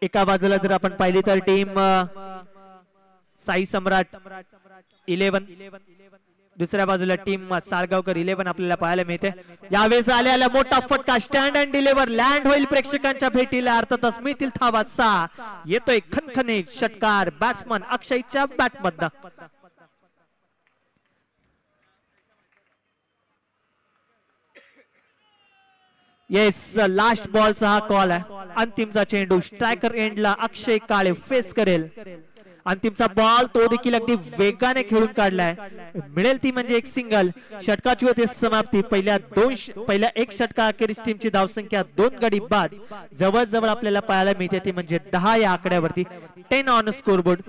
एका बाजूला जर आपण पाहिली तर टीम साई सम्राट 11, दुसऱ्या बाजूला टीम साळगावकर 11 आपल्याला पाहायला मिळते। यावेळेस आलेला मोठा फटका स्टँड अँड डिलिव्हर लँड होईल प्रेक्षकांच्या भेटीला, अर्थातच मिळतील धावा 6। येतोय खणखणीत षटकार बॅट्समन अक्षयच्या बॅटमधनं। येस लास्ट बॉलचा हा कॉल आहे। अंतिमचा चेंडू स्ट्रायकर एंडला अक्षय काळे फेस करेल। अंतिमचा बॉल तो देखील अगदी वेगाने खेळून काढलाय, मिळेल ती म्हणजे एक सिंगल। षटकाची होते समाप्ती। पहिल्या एक षटका अखेरीस टीमची धावसंख्या 2 गडी बाद जवळजवळ आपल्याला पाहायला मिळते ती म्हणजे 10 या आकड्यावरती 10 ऑन स्कोरबोर्ड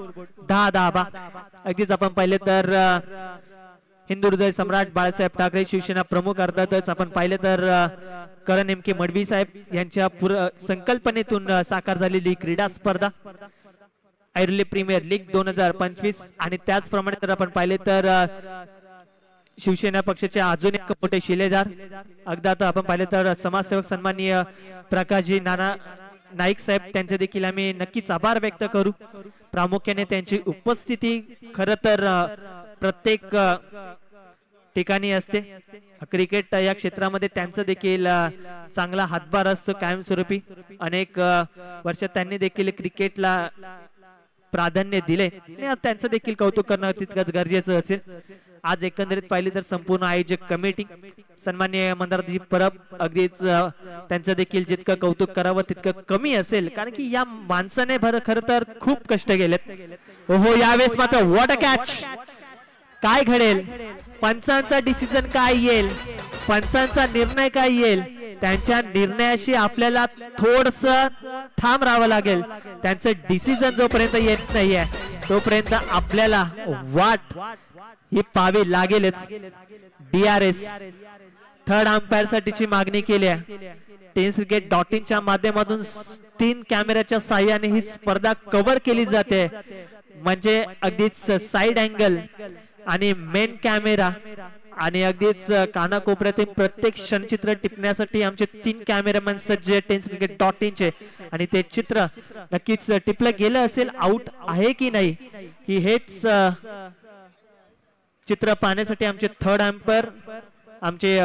10 धावा। अगदीच आपण पाहिले तर हिंदू हृदय सम्राट बाळासाहेब ठाकरे शिवसेना प्रमुख, अर्थातच आपण पाहिले तर करण एम के मडवी साहेब यांच्या संकल्पनेतून साकार झालेली क्रीडा स्पर्धा ऐरोली प्रीमियर लीग 2025 आणि त्याचप्रमाणे जर आपण पाहिले तर शिवसेना पक्षाचे अजून एक मोठे शिलेदार अगदी आता आपण पाहिले तर समाजसेवक सन्माननीय प्रकाशजी नाना नाईक साहेब त्यांचे देखील आम्ही नक्कीच आभार व्यक्त करू। प्रामुख्याने त्यांची उपस्थिती खरं तर प्रत्येक ठिकाणी असते। क्रिकेट या क्षेत्रामध्ये त्यांचं देखील चांगला हातभार असतो कायमस्वरूपी। अनेक वर्ष त्यांनी देखील क्रिकेटला प्राधान्य दिले, त्यांचं देखील कौतुक करणं तितकंच गरजेचं असेल। आज एकंदरीत पाहिली तर संपूर्ण आयोजक कमिटी सन्माननीय मंदारजी परब अगदीच त्यांचं देखील जितकं कौतुक करावं तितकं कमी असेल, कारण की या माणसाने खरं तर खूप कष्ट केलेत। हो यावेळेस मात्र व्हॉट अ कॅच, काय घडेल, पंचांचा डिसिजन काय येईल, पंचांचा निर्णय काय येईल, त्यांच्या निर्णयाशी आपल्याला थोडस ठाम राहावं लागेल। त्यांचं डिसिजन जोपर्यंत येत नाहीये तोपर्यंत आपल्याला वाट ही पाहावी लागेलच। DRS थर्ड अंपायर साठीची मागणी केली आहे। tenscricket.in च्या माध्यमातून 3 कॅमेऱ्याच्या साहाय्याने ही स्पर्धा कव्हर केली जाते, म्हणजे अगदीच साइड अँगल आणि मेन कॅमेरा आणि अगदीच कानाकोपऱ्यातील प्रत्येक क्षणचित्र टिपण्यासाठी आमचे 3 कॅमेरामॅन सज्ज tenscricket.in चे, आणि ते चित्र नक्कीच टिपलं गेलं असेल आउट आहे की नाही ही हेच चित्र पाहण्यासाठी आमचे थर्ड अंपायर आमचे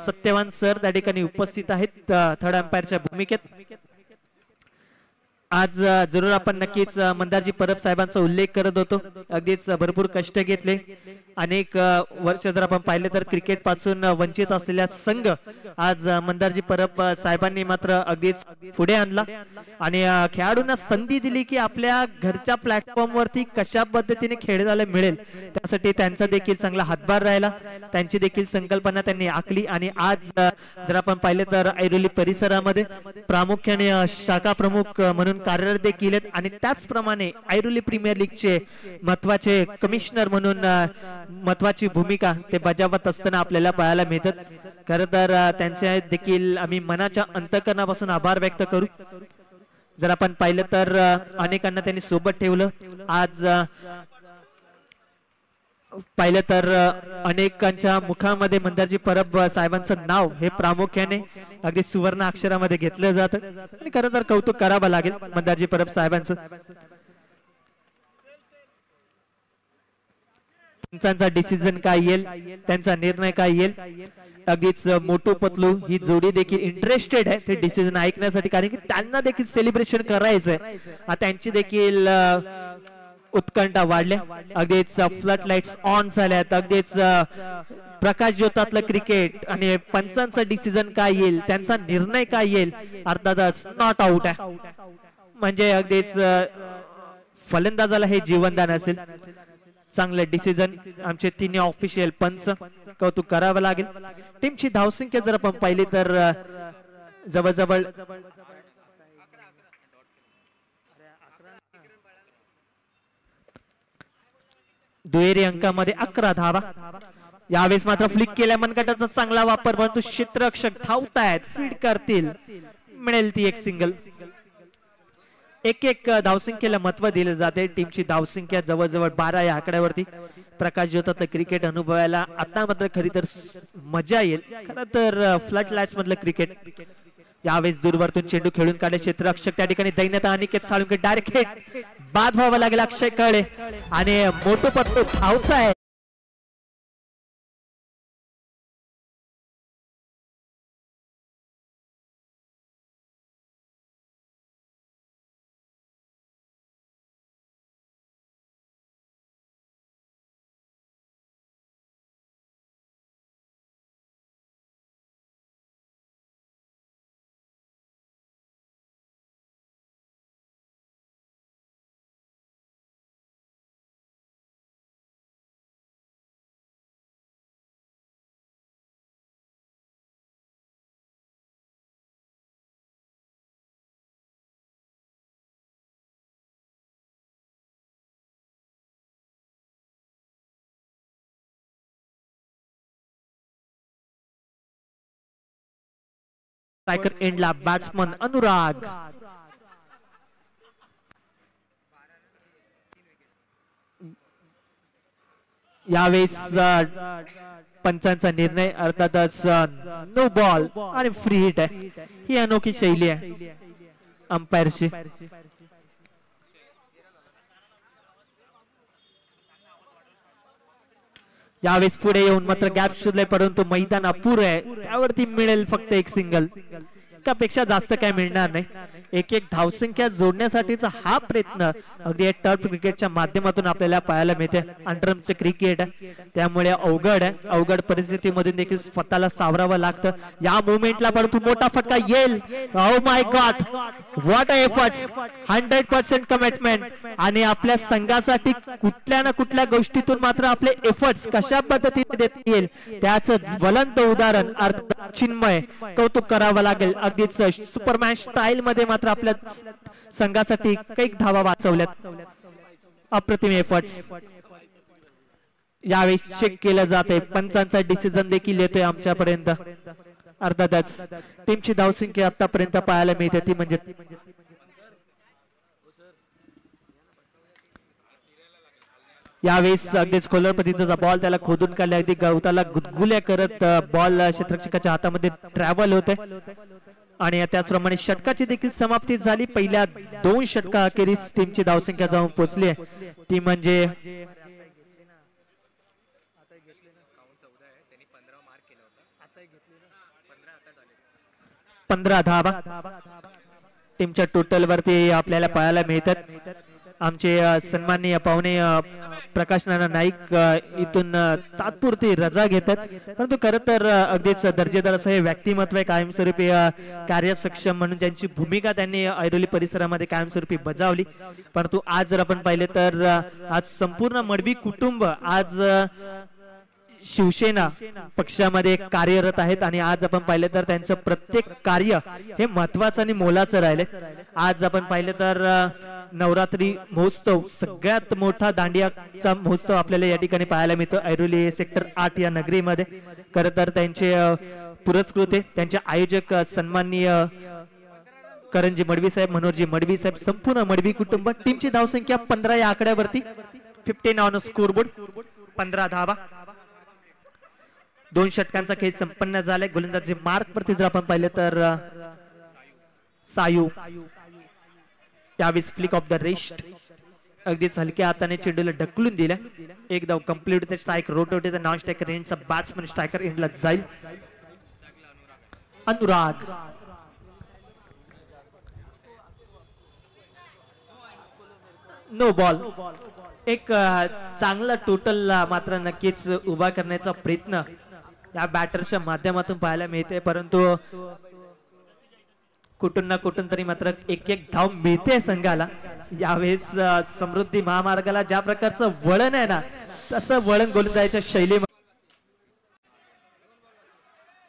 सत्यवान सर त्या ठिकाणी उपस्थित आहेत थर्ड अंपायरच्या भूमिकेत। आज जरूर आपण नक्कीच मंदारजी परब साहेबांचा उल्लेख करत होतो। अगदीच भरपूर कष्ट घेतले, अनेक वर्ष जर आपण पाहिले तर क्रिकेट पासून वंचित असलेला संघ आज मंदारजी परब साहेबांनी मात्र अगदीच पुढे आणला आणि खेळाडूंना संधी दिली की आपल्या घरच्या प्लॅटफॉर्म वरती कशा पद्धतीने खेळायला मिळेल त्यासाठी त्यांचा देखील चांगला हातभार राहिला। त्यांची देखील संकल्पना त्यांनी आखली आणि आज जर आपण पाहिले तर ऐरोली परिसरामध्ये प्रामुख्याने शाखा प्रमुख म्हणून कार्यरत देखील आहेत आणि त्याचप्रमाणे ऐरोली प्रीमियर लीगचे महत्वाचे कमिशनर म्हणून महत्वाची भूमिका ते बजावत असताना आपल्याला पाहायला मिळतात। खरं तर त्यांचे देखील आम्ही मनाच्या अंतःकरणापासून आभार व्यक्त करू। जर आपण पाहिलं तर अनेकांना त्यांनी सोबत ठेवलं। आज पाहिलं तर अनेकांच्या मुखामध्ये मंदारजी परब साहेबांचं नाव हे प्रामुख्याने अगदी सुवर्ण अक्षरामध्ये घेतलं जातं आणि खरं तर कौतुक करावं लागेल मंदारजी परब साहेबांचं। त्यांचा डिसिजन काय येईल, त्यांचा निर्णय काय येईल, अगदीच मोटू पतलू ही जोडी देखील इंटरेस्टेड आहे ते डिसिजन ऐकण्यासाठी, कारण की त्यांना देखील सेलिब्रेशन करायचंय। त्यांची देखील उत्कंठा वाढल्या, अगदीच फ्लड लाईट्स ऑन झाल्यात, अगदीच प्रकाश ज्योतातलं क्रिकेट आणि पंचांचा डिसिजन काय येईल, त्यांचा निर्णय काय येईल, अर्थातच नॉट आउट आहे म्हणजे अगदीच फलंदाजाला हे जीवनदान असेल। चांगले डिसिजन आमचे 3 ऑफिशियल पंच, कौतुक करावं लागेल। टीमची धावसंख्या जर आपण पाहिली तर जवळजवळ दुहेरी अंकामध्ये 11 धावा। यावेळेस मात्र फ्लिक केल्या मनगटाचा चांगला वापर, परंतु क्षेत्ररक्षक धावतायत, फीड करतील, मिळेल ती एक सिंगल। एक धावसंख्येला महत्व दिले जाते। टीमची धावसंख्या जवळजवळ 12 या आकड्यावरती। प्रकाश ज्योतातलं क्रिकेट अनुभवायला आता मात्र खरी तर मजा येईल। खरं तर फ्लड लाईट्स मधलं क्रिकेट यावेळेस दूरवरतून चेंडू खेळून काढले क्षेत्ररक्षक त्या ठिकाणी दैन्यता अनिकेत साळुंके डायरेक्ट हिट बाद व्हावं लागेल अक्षय काळे आणि मोठं पत्तो आउट आहे. स्ट्रायकर एंडला बॅट्समन अनुराग. यावेळेस पंचांचा निर्णय अर्थातच नो बॉल आणि फ्री हिट आहे. ही अनोखी शैली आहे अंपायरची. यावेळेस पुढे येऊन मात्र गॅप शोधले परंतु मैदान अपुरे आहे त्यावरती मिळेल फक्त एक सिंगल. त्यापेक्षा जास्त काय मिळणार नाही. एक एक धावसंख्या जोडण्यासाठीचा हा प्रयत्न अगदी टर्फ क्रिकेटच्या माध्यमातून आपल्याला पाहायला मिळते. अंडरमचे क्रिकेट आहे त्यामुळे अवघड आहे. अवघड परिस्थितीमधून देखील स्वतःला सावरावं लागतं. या मुवमेंटला परंतु मोठा फटका येईल. Oh my God what a efforts 100% commitment आणि आपल्या संघासाठी कुठल्या ना कुठल्या गोष्टीतून मात्र आपले एफर्ट्स कशा पद्धतीने देता येईल त्याच ज्वलंत उदाहरण अर्थात चिन्मय कौतुक करावं लागेल. अगदीच सुपरमॅन स्टाईल मध्ये मात्र आपल्या संघासाठी काही धावा वाचवल्यात. अप्रतिम एफर्ट्स यावेळी चेक केलं जाते. पंचांचा डिसिजन देखील येतोय आमच्यापर्यंत. अर्थातच टीमची धावसंख्या आतापर्यंत पाहायला मिळते ती म्हणजे यावेळेस अगदीच खोलर पद्धतीचा बॉल त्याला खोदून काढला. अगदी गवताला गुदगुल्या करत बॉल क्षेत्ररक्षकाच्या हातामध्ये ट्रॅव्हल होते आणि त्याचप्रमाणे षटकाची देखील समाप्ती झाली. पहिल्या 2 षटका अखेरीस टीमची धावसंख्या जाऊन पोहोचली आहे ती म्हणजे 15 धावा टीमच्या टोटल वरती आपल्याला पाहायला मिळतात. आमचे सन्माननीय पाहुणे प्रकाश नाना नाईक इथून तात्पुरती रजा घेतात परंतु खरं तर अगदीच दर्जेदार असं हे व्यक्तिमत्व आहे. कायमस्वरूपी कार्यसक्षम म्हणून त्यांची भूमिका त्यांनी ऐरोली परिसरामध्ये कायमस्वरूपी बजावली. परंतु आज जर आपण पाहिले तर आज संपूर्ण मडवी कुटुंब आज शिवसेना पक्षामध्ये कार्यरत आहेत आणि आज आपण पाहिलं तर त्यांचं प्रत्येक कार्य हे महत्वाचं आणि मोलाचं राहिले. आज आपण पाहिलं तर नवरात्री महोत्सव सगळ्यात मोठा दांडियाचा महोत्सव आपल्याला या ठिकाणी पाहायला मिळतो ऐरोली सेक्टर 8 या नगरीमध्ये. खरं तर त्यांचे पुरस्कृत त्यांचे आयोजक सन्माननीय करंजी मडवी साहेब मनोहरजी मडवी साहेब संपूर्ण मडवी कुटुंब. टीमची धावसंख्या 15 या आकड्यावरती 15 ऑन स्कोरबोर्ड 15 धावा. 2 षटकांचा खेळ संपन्न झालाय. गोलंदाजी मार्क वरती जर आपण पाहिलं तर सायू यावेळेस फ्लिक ऑफ द रिस्ट अगदीच हलक्या हाताने चेंडूला ढकलून दिला. एक धाव कंप्लीट होते. स्ट्राइक रोट होते. नॉन स्ट्रायकर एंडचा बॅट्समन स्ट्रायकर एंडला जाईल. Anurag no ball. एक चांगला टोटल मात्र नक्कीच उभा करण्याचा प्रयत्न या बॅटरच्या माध्यमातून पाहायला मिळते परंतु कुठून ना कुठून तरी मात्र एक एक धाव मिळते संघाला. यावेळेस समृद्धी महामार्गाला ज्या प्रकारचं वळण आहे ना तसं वळण गोलंदाजीच्या शैली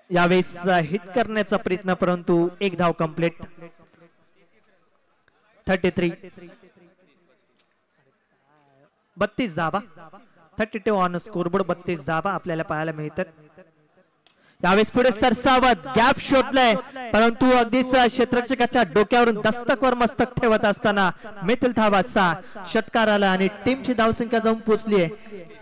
यावेळेस हिट करण्याचा प्रयत्न परंतु एक धाव कंप्लीट. 32 धावा 32 ऑन स्कोरबोर्ड 32 धावा आपल्याला पाहायला मिळतात. यावेळेस पुढे सरसावत गॅप शोधलाय, परंतु अगदीच क्षेत्ररक्षकाच्या डोक्यावरून दस्तकवर मस्तक ठेवत असताना मिथिल थाबाचा षटकार आला आणि टीमची धावसंख्या जाऊन पोहोचली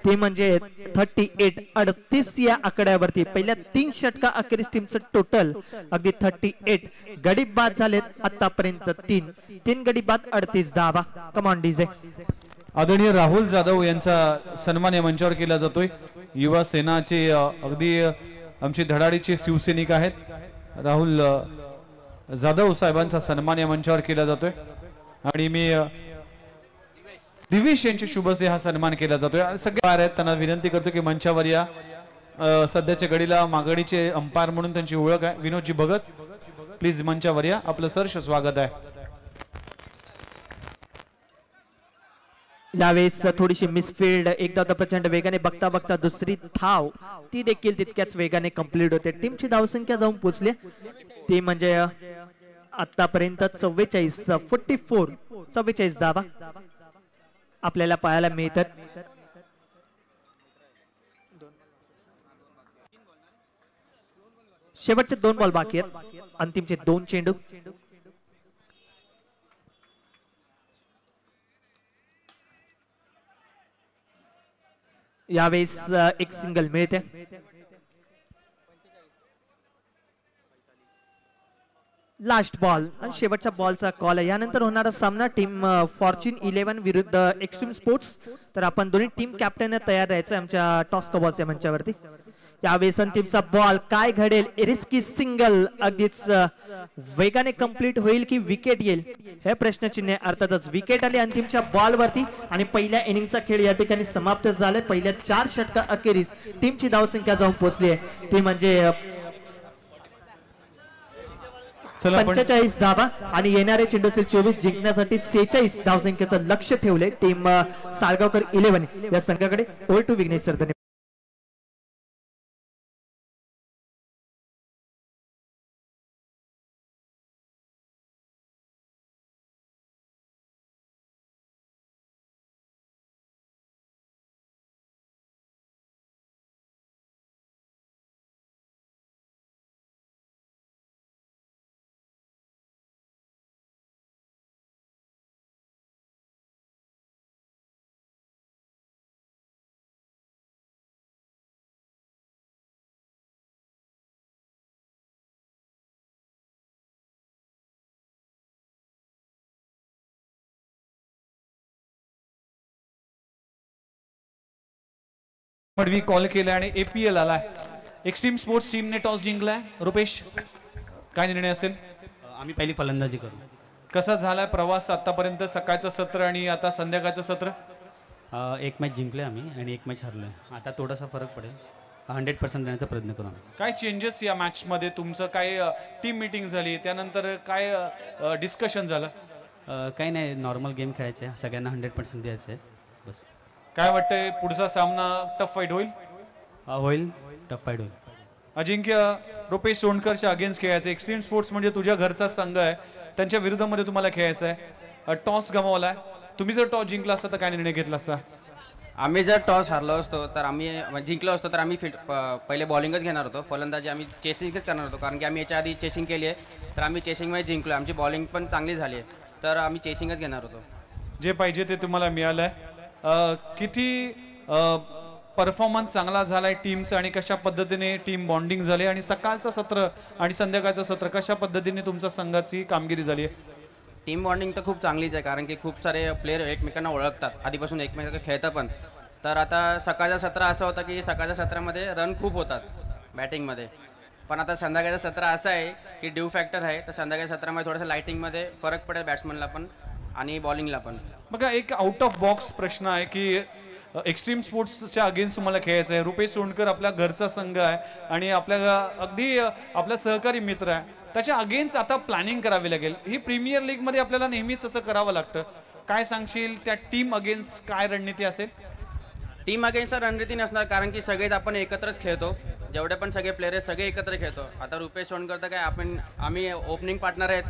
ती म्हणजे 38-38 या आकड्यावरती. पहिल्या 3 षटका अखेरीस टीमचं टोटल अगदी 38 गडी बाद झालेत आतापर्यंत. 3 गडी बाद 38 धावा. Come on DJ. आदरणीय राहुल जाधव यांचा सन्मान या मंचावर केला जातोय. युवा सेनाचे अगदी आमचे धडाडीचे शिवसैनिक आहेत. राहुल जाधव साहेबांचा सन्मान या मंचावर केला जातोय आणि मी दिवेश यांच्या शुभ हस्ते हा सन्मान केला जातोय. सगळे आहेत त्यांना विनंती करतो की मंचावर या. सध्याच्या घडीला मागणीचे अंपायर म्हणून त्यांची ओळख आहे विनोदजी भगत. प्लीज मंचावर या. आपलं सहर्ष स्वागत आहे. यावेळेस थोडीशी मिसफिल्ड. एकदा तर प्रचंड वेगाने बघता बघता दुसरी धाव ती देखील तितक्याच वेगाने कंप्लीट होते. टीमची धावसंख्या जाऊन पोहोचली ती म्हणजे आतापर्यंत 44 धावा आपल्याला पाहायला मिळतात. शेवटचे 2 बॉल बाकी आहेत. अंतिमचे 2 चेंडू. यावेळेस एक सिंगल मिळते. लास्ट बॉल आणि शेवटच्या बॉलचा कॉल आहे. यानंतर होणारा सामना टीम फॉर्च्यून 11 विरुद्ध एक्स्ट्रीम स्पोर्ट्स. तर आपण दोन्ही टीम कॅप्टन तयार राहायचं आमच्या टॉस कबॉस या मंचावरती. यावेळेस अंतिमचा बॉल काय घडेल. रिस्की सिंगल अगदीच वेगाने कंप्लीट होईल की विकेट येईल हे प्रश्नचिन्ह. अर्थातच विकेट आली अंतिमच्या बॉल वरती आणि पहिल्या इनिंगचा खेळ या ठिकाणी समाप्त झालाय. पहिल्या 4 षटका अखेरीस टीमची धावसंख्या जाऊन पोहोचली आहे ती म्हणजे 45 धावा आणि येणारे चेंडू 24 जिंकण्यासाठी 46 धावसंख्येचं लक्ष ठेवले टीम साळगावकर 11 या संघाकडे. Over to Vighnesh sir. Padvi call केला आणि APL आलाय. एक्स्ट्रीम स्पोर्ट्स टीमने टॉस जिंकलाय. रुपेश काय निर्णय असेल. आम्ही पहिली फलंदाजी करू. कसा झालाय प्रवास आतापर्यंत. सकाळचं सत्र आणि आता संध्याकाळचं सत्र. 1 मॅच जिंकले आम्ही आणि 1 मॅच हरलोय. आता थोडासा फरक पडेल. 100% देण्याचा प्रयत्न करू आम्ही. काय चेंजेस या मॅच मध्ये. तुमचं काय टीम मीटिंग झाली त्यानंतर काय डिस्कशन झालं. काही नाही नॉर्मल गेम खेळायचे. सगळ्यांना 100% द्यायचं आहे बस. काय वाटतंय पुढचा सामना टफ फाईट होईल. होईल टफ फाईट होईल. अजिंक्य रुपेश सोंडकरच्या अगेन्स्ट खेळायचं. एक्स्ट्रीम स्पोर्ट्स म्हणजे तुझ्या घरचा संघ आहे. त्यांच्या विरोधामध्ये तुम्हाला खेळायचं आहे. टॉस गमावलाय. तुम्ही जर टॉस जिंकला असता तर काय निर्णय घेतला असता. आम्ही जर टॉस हारलो असतो तर आम्ही जिंकलो असतो तर आम्ही पहिले बॉलिंगच घेणार होतो. फलंदाजी आम्ही चेसिंगच करणार होतो कारण की आम्ही याच्या आधी चेसिंग केली आहे तर आम्ही चेसिंगमध्ये जिंकलो. आमची बॉलिंग पण चांगली झाली आहे तर आम्ही चेसिंगच घेणार होतो. जे पाहिजे ते तुम्हाला मिळालंय. किती परफॉर्मन्स चांगला झालाय टीमचा आणि कशा पद्धतीने टीम बॉन्डिंग झाली आणि सकाळचं सत्र आणि संध्याकाळचं सत्र कशा पद्धतीने तुमच्या संघाची कामगिरी झाली आहे. टीम बॉन्डिंग तर खूप चांगलीच आहे कारण की खूप सारे प्लेयर एकमेकांना ओळखतात आधीपासून एकमेकांना खेळतं पण. तर आता सकाळचं सत्र असं होतं की सकाळच्या सत्रामध्ये रन खूप होतात बॅटिंगमध्ये पण आता संध्याकाळचं सत्र असं आहे की ड्यू फॅक्टर आहे तर संध्याकाळच्या सत्रामध्ये थोडंसं लाइटिंगमध्ये फरक पडेल बॅट्समनला पण आणि बॉलिंगला पण. बघा एक आउट ऑफ बॉक्स प्रश्न आहे की एक्स्ट्रीम स्पोर्ट्सच्या अगेन्स्ट तुम्हाला खेळायचं आहे. रुपेश सोंडकर आपल्या घरचा संघ आहे आणि आपल्या अगदी आपला सहकारी मित्र आहे. त्याच्या अगेन्स्ट आता प्लॅनिंग करावी लागेल. ही प्रीमियर लीग मध्ये आपल्याला नेहमीच असं करावं लागतं. काय सांगशील त्या टीम अगेन्स्ट काय रणनीती असेल. टीम अगेन्स्ट तर रणनीती नसणार कारण की सगळेच आपण एकत्रच खेळतो. जेवढे पण सगळे प्लेयर आहेत सगळे एकत्र खेळतो. आता रुपेश सोंडकर तर काय आम्ही ओपनिंग पार्टनर आहेत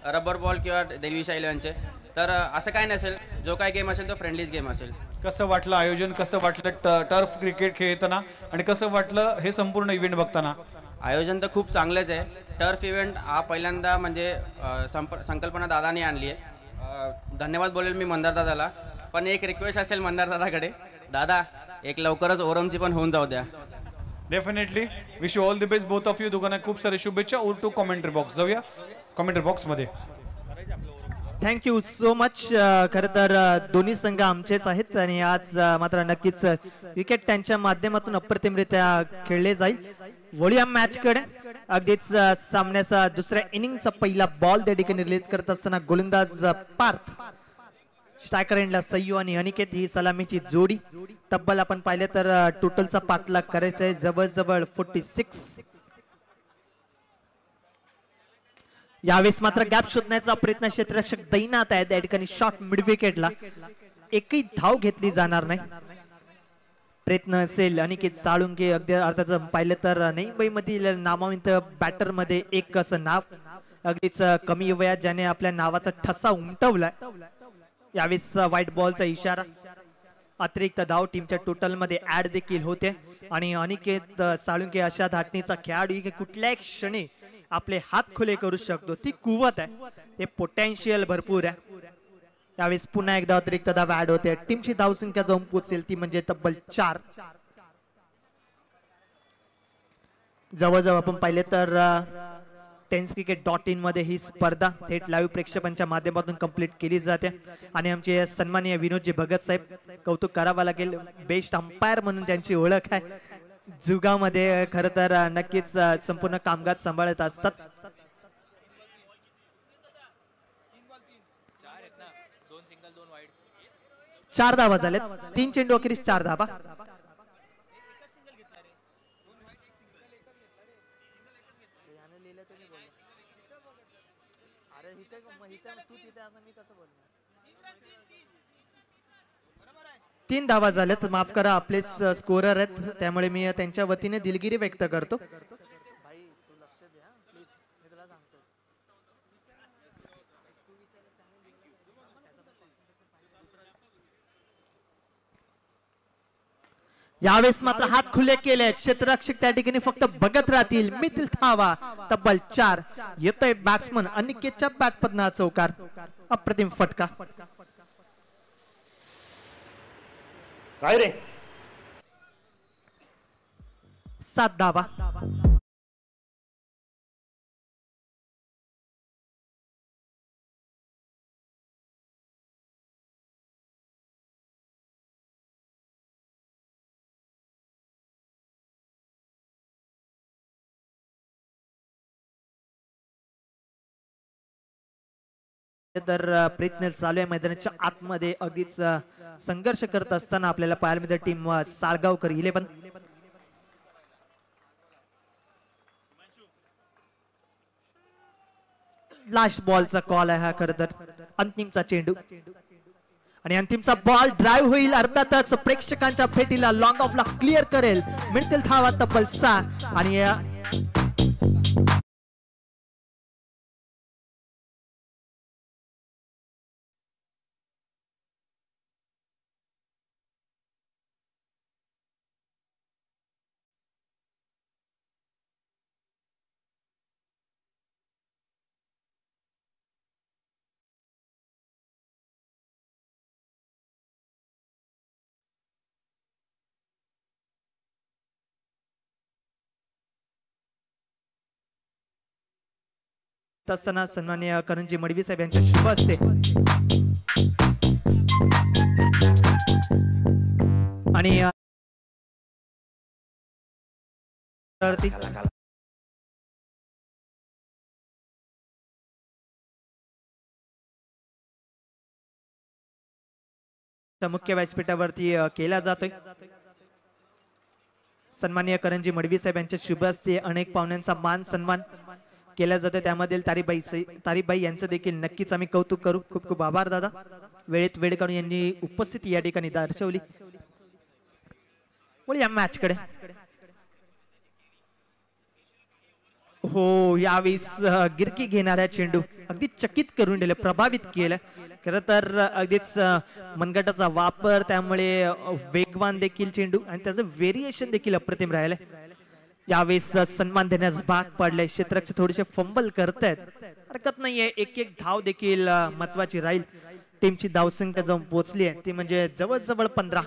रबर बॉल किंवा दिल्ली शाइलवांचे तर असं काय नसेल, जो काय गेम असेल तो फ्रेंडलीच गेम असेल. कसं वाटलं आयोजन, कसं वाटलं टर्फ क्रिकेट खेळताना आणि कसं वाटलं हे संपूर्ण इव्हेंट बघताना? आयोजन तर खूप चांगलेच आहे. टर्फ इव्हेंट हा पहिल्यांदा म्हणजे संकल्पना दादानी आणली आहे. धन्यवाद बोलेल मी मंदार दादाला. पण एक रिक्वेस्ट असेल मंदार दादाकडे, दादा एक लवकरच ओरमची पण होऊन जाऊ द्या. Definitely. Wish you all the best both of you. दोघांना खूप सारे शुभेच्छा. ओर टू कमेंट्री बॉक्स जाऊया. कमेंट्री बॉक्समध्ये थँक्यू सो मच. खरं तर दोन्ही संघ आमचेच आहेत आणि आज मात्र नक्कीच क्रिकेट त्यांच्या माध्यमातून अप्रतिमरित्या खेळले जाईल. वळूया मॅच कडे. अगदीच सामन्याचा दुसऱ्या इनिंगचा पहिला बॉल त्या ठिकाणी रिलीज करत असताना गोलंदाज पार्थ, स्ट्रायकर एंडला सय्यू आणि अनिकेत ही सलामीची जोडी. तब्बल आपण पाहिले तर टोटलचा पाठलाग करायचा आहे जवळजवळ 46. यावेळेस मात्र गॅप शोधण्याचा प्रयत्न क्षेत्ररक्षक दैनात आहे. त्या ठिकाणी शॉट मिड विकेटला एकही धाव घेतली जाणार नाही. प्रयत्न असेल अनिकेत साळुंके. अगदी अर्थाचं पाहिलं तर मुंबईमधील नामावंत बॅटर मध्ये एक असं नाव, अगदीच कमी वयात ज्याने आपल्या नावाचा ठसा उमटवलाय. यावेळेस व्हाईट बॉलचा इशारा. अतिरिक्त धाव टीमच्या टोटल मध्ये ऍड देखील होते आणि अनिकेत साळुंके अशा धाटणीचा खेळाडू की कुठल्याही क्षणी आपले हात खुले करू शकतो. ती कुवत आहे, ते पोटेन्शियल भरपूर आहे. यावेळेस पुन्हा एकदा अतिरिक्त धाव ऍड होते. टीमची धावसंख्या जाऊन पोहोचेल ती म्हणजे तब्बल 4. जवळजवळ आपण पाहिले तर tenscricket.in मध्ये ही स्पर्धा थेट लाईव्ह प्रेक्षकांच्या माध्यमातून कंप्लीट केली जाते आणि आमचे सन्माननीय विनोदजी भगत साहेब, कौतुक करावं लागेल, बेस्ट अंपायर म्हणून त्यांची ओळख आहे. जुगामध्ये खरं तर नक्कीच संपूर्ण कामकाज सांभाळत असतात. 4 धावा झाल्यात. 3 चेंडू अखेरीस 4 धावा. तीन धावा झाल्यात. माफ करा, आपलेच स्कोरर आहेत त्यामुळे मी त्यांच्या वतीने दिलगिरी व्यक्त करतो. यावेळेस मात्र हात खुले केले. क्षेत्ररक्षक त्या ठिकाणी फक्त बघत राहतील. मिथिल धावा तब्बल 4. येतोय बॅट्समन अनिकेतच्या बॅटमधनं चौकार. अप्रतिम फटका. काय रे 7 धावा. तर प्रयत्न चालू आहे मैदानाच्या आतमध्ये. अगदीच संघर्ष करत असताना आपल्याला पाहायला मिळते टीम साळगावकर 11. लास्ट बॉलचा कॉल आहे हा. खरं तर अंतिमचा चेंडू आणि अंतिमचा बॉल ड्राईव्ह होईल. अर्थातच प्रेक्षकांच्या भेटीला लॉंग ऑफला क्लिअर करेल. मिळतील धावा तब्बल 6 आणि असताना सन्माननीय करणजी मडवी साहेब यांच्या शुभ हस्ते आणि मुख्य व्यासपीठावरती केला जातोय. सन्माननीय करणजी मडवी साहेब यांच्या शुभ हस्ते अनेक पाहुण्यांचा मान सन्मान केला जाते. त्यामध्ये तारीबाई यांचं देखील नक्कीच आम्ही कौतुक करू. खूप खूप आभार दादा, वेळेत वेळ काढून यांनी उपस्थिती या ठिकाणी दर्शवली. या मॅच कडे हो, यावेळेस गिरकी घेणाऱ्या चेंडू अगदी चकित करून दिले, प्रभावित केलं. खरं तर अगदीच मनगटाचा वापर, त्यामुळे वेगवान देखील चेंडू आणि त्याचं व्हेरिएशन देखील अप्रतिम राहिलं. यावेळेस सन्मान देण्यास भाग पडले. क्षेत्ररक्षक थोडेसे फंबल करतायत, हरकत नाहीये. एक एक धाव देखील महत्वाची राहील. टीमची धावसंख्या जाऊन पोहोचली आहे ती म्हणजे जवळजवळ 15.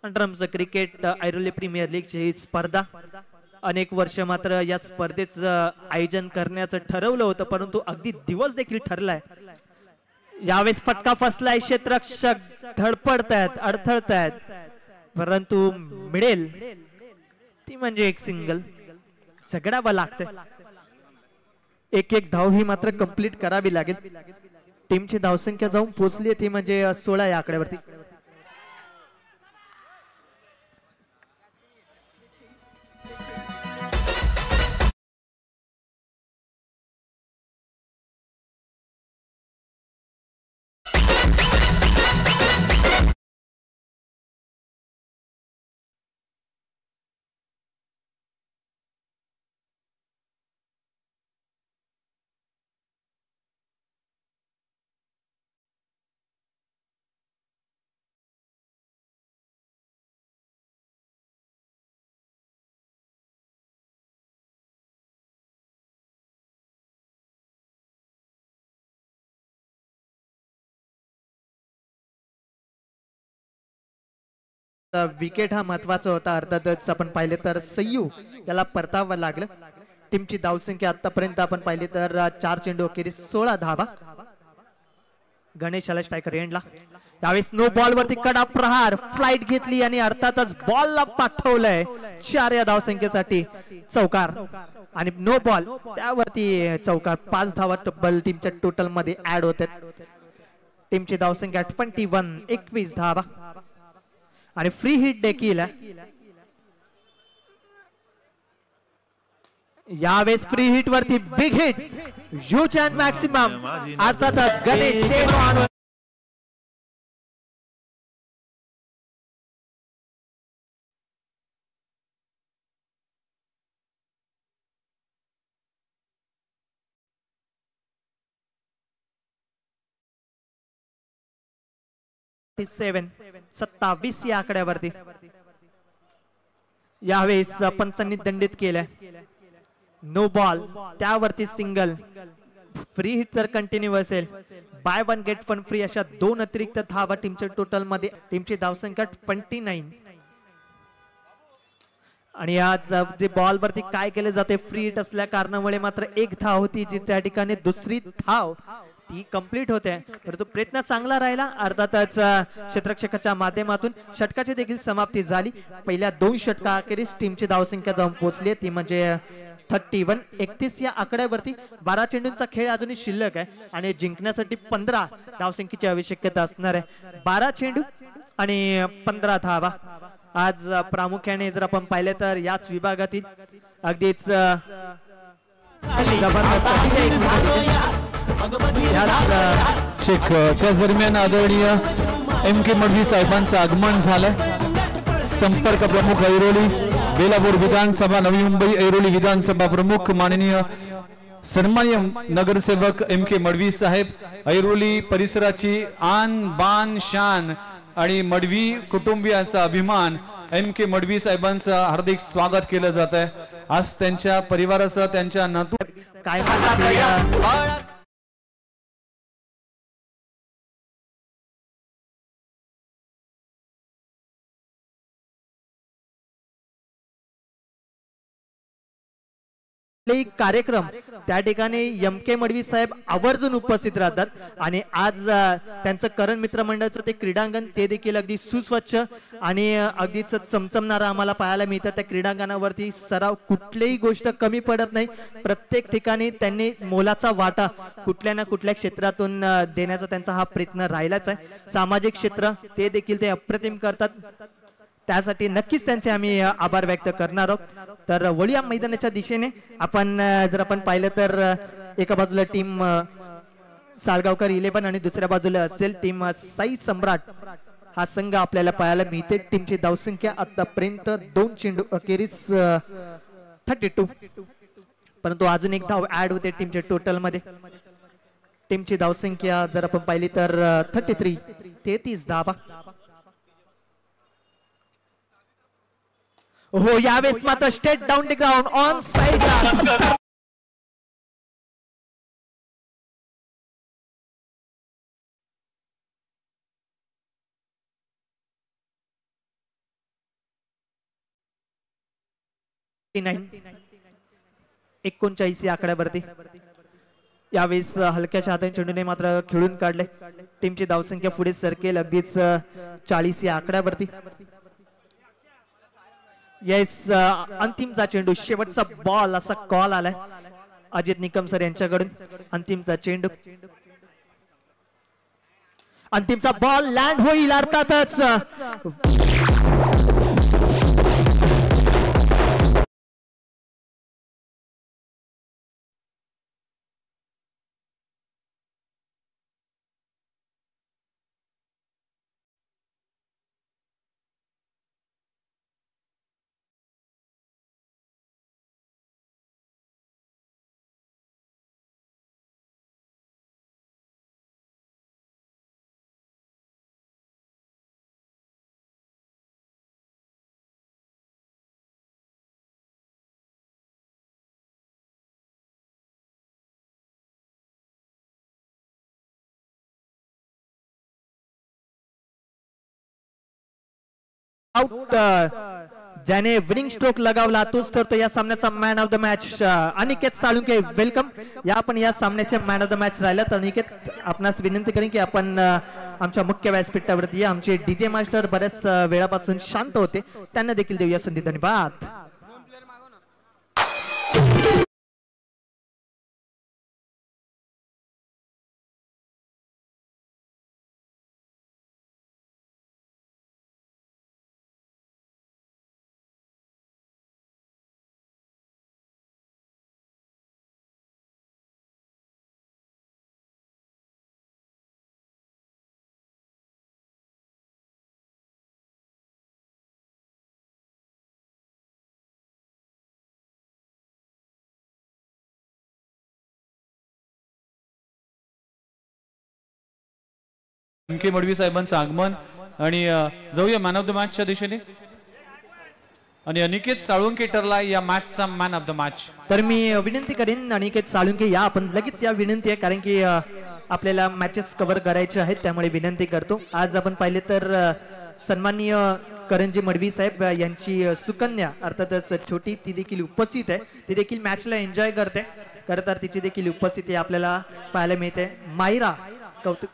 अंडरआर्म्स क्रिकेट ऐरोली प्रीमियर लीगची ही स्पर्धा अनेक वर्ष मात्र या स्पर्धेचं आयोजन करण्याचं ठरवलं होतं, परंतु अगदी दिवस देखील ठरलाय. यावेळेस फटका फसलाय. क्षेत्ररक्षक धडपडतायत, अडथळतायत, परंतु मिळेल ती म्हणजे एक सिंगल. झगडावं लागतंय. एक एक धाव ही मात्र कंप्लीट करावी लागेल. टीमची धावसंख्या जाऊन पोहोचली ती म्हणजे 16 या आकड्यावरती. विकेट हा महत्वाचा होता. अर्थातच आपण पाहिले तर सय्यू याला परतावं लागलं. टीमची धावसंख्या आतापर्यंत आपण पाहिली तर 4 चेंडू अखेरीस 16 धावा. गणेश आला स्ट्रायकर एंडला. यावेळेस नो बॉल वरती कडा प्रहार, फ्लाइट घेतली आणि अर्थातच बॉलला पाठवलंय 4 या धावसंख्येसाठी. चौकार आणि नो बॉल त्यावरती चौकार. 5 धावा टब्बल टीमच्या टोटल मध्ये ऍड होतात. टीमची धावसंख्या 21, 21 धावा आणि फ्री हिट देखील. यावेळेस फ्री हिट वरती big hit, huge and maximum. अर्थातच गणेश सेव्ह. सेवन 27 या आकड्यावरती. यावेळेस पंचांनी दंडित केलंय. नो बॉल त्यावरती सिंगल. फ्री हिट तर कंटिन्यू असेल. बाय 1 गेट 1 फ्री अशा 2 अतिरिक्त धावा टीमच्या टोटल मध्ये. टीमची धावसंख्या 29. आणि आज जे बॉल वरती काय केले जाते, फ्री हिट असल्या कारणामुळे मात्र 1 धाव होती जी त्या ठिकाणी दुसरी धाव ती कंप्लीट होते. परंतु प्रयत्न चांगला राहिला. अर्थातच क्षेत्ररक्षकाच्या माध्यमातून षटकाची देखील समाप्ती झाली. पहिल्या 2 षटका अखेरीस टीमची धावसंख्या जाऊन पोहोचली ती म्हणजे 31. 31 या आकड्यावरती. 12 चेंडूंचा खेळ अजूनही शिल्लक आहे आणि जिंकण्यासाठी 15 धावसंख्येची आवश्यकता असणार आहे. 12 चेंडू आणि 15 धावा. आज प्रामुख्याने जर आपण पाहिले तर याच विभागातील अगदीच त्याच दरम्यान आदरणीय MK मडवी साहेबांचं आगमन झालंय. संपर्क प्रमुख ऐरोली, बेलापूर विधानसभा, नवी मुंबई ऐरोली विधानसभा प्रमुख माननीय सन्माननीय नगरसेवक MK मडवी साहेब. ऐरोली परिसराची आन बान शान आणि मडवी कुटुंबियांचा अभिमान MK मडवी साहेबांचं हार्दिक स्वागत केलं जात आहे. आज त्यांच्या परिवारासह त्यांच्या नातू काय कार्यक्रम त्या ठिकाणी MK मडवी साहेब आवर्जून उपस्थित राहतात आणि आज त्यांचं करण मित्र मंडळाचं ते क्रीडांगण ते देखील अगदी सुस्वच्छ आणि अगदीच चमचमणारं आम्हाला पाहायला मिळतं. त्या क्रीडांगणावरती सराव कुठलीही गोष्ट कमी पडत नाही. प्रत्येक ठिकाणी त्यांनी मोलाचा वाटा कुठल्या ना कुठल्या क्षेत्रातून देण्याचा त्यांचा हा प्रयत्न राहिलाच आहे. सामाजिक क्षेत्र ते देखील ते अप्रतिम करतात. त्यासाठी नक्कीच त्यांचे आम्ही आभार व्यक्त करणार आहोत. तर वळूया मैदानाच्या दिशेने. आपण जर आपण पाहिलं तर एका बाजूला टीम सालगावकर 11 आणि दुसऱ्या बाजूला असेल टीम साई सम्राट हा संघ आपल्याला पाहायला मिळते. टीमची धावसंख्या आतापर्यंत 2 चेंडू अखेरीस 32. परंतु अजून एक धाव ऍड होते टीमच्या टोटल मध्ये. टीमची धावसंख्या जर आपण पाहिली तर 33 धावा. हो यावेळेस मात्र straight down the ground on side. या आकड्यावरती यावेळेस हलक्याच्या हाताने चेंडूने मात्र खेळून काढले. टीमची धावसंख्या पुढे सरकेल अगदीच 40 या आकड्यावरती. येस अंतिमचा चेंडू शेवटचा बॉल असा कॉल आलाय अजित निकम सर यांच्याकडून. अंतिमचा चेंडू अंतिमचा बॉल लँड होईल अर्थातच. आउट ज्याने विनिंग स्ट्रोक लगावला तोच ठरतो या सामन्याचा man of the match. Aniket Salunke welcome. या सामन्याचे मॅन ऑफ द मॅच राहिला. तर अनिकेत आपणास विनंती करेन की आपण आमच्या मुख्य व्यासपीठावरती आमचे डीजे मास्टर बऱ्याच वेळापासून शांत होते त्यांना देखील देऊया संधी. धन्यवाद. मडवी साहेबांचं आगमन आणि जाऊया मॅन ऑफ द मॅचच्या दिशेने. आणि अनिकेत साळुंके ठरला या मॅचचा मॅन ऑफ द मॅच. तर मी विनंती करेन अनिकेत साळुंके या आपण लगेच या विनंती आहे कारण की आपल्याला मॅचेस कव्हर करायचे आहेत त्यामुळे विनंती करतो. आज आपण पाहिले तर सन्माननीय करंजी मडवी साहेब यांची सुकन्या अर्थातच छोटी ती देखील उपस्थित आहे. ती देखील मॅचला एन्जॉय करते. खरं तर तिची देखील उपस्थिती आपल्याला पाहायला मिळते. मायरा कौतुक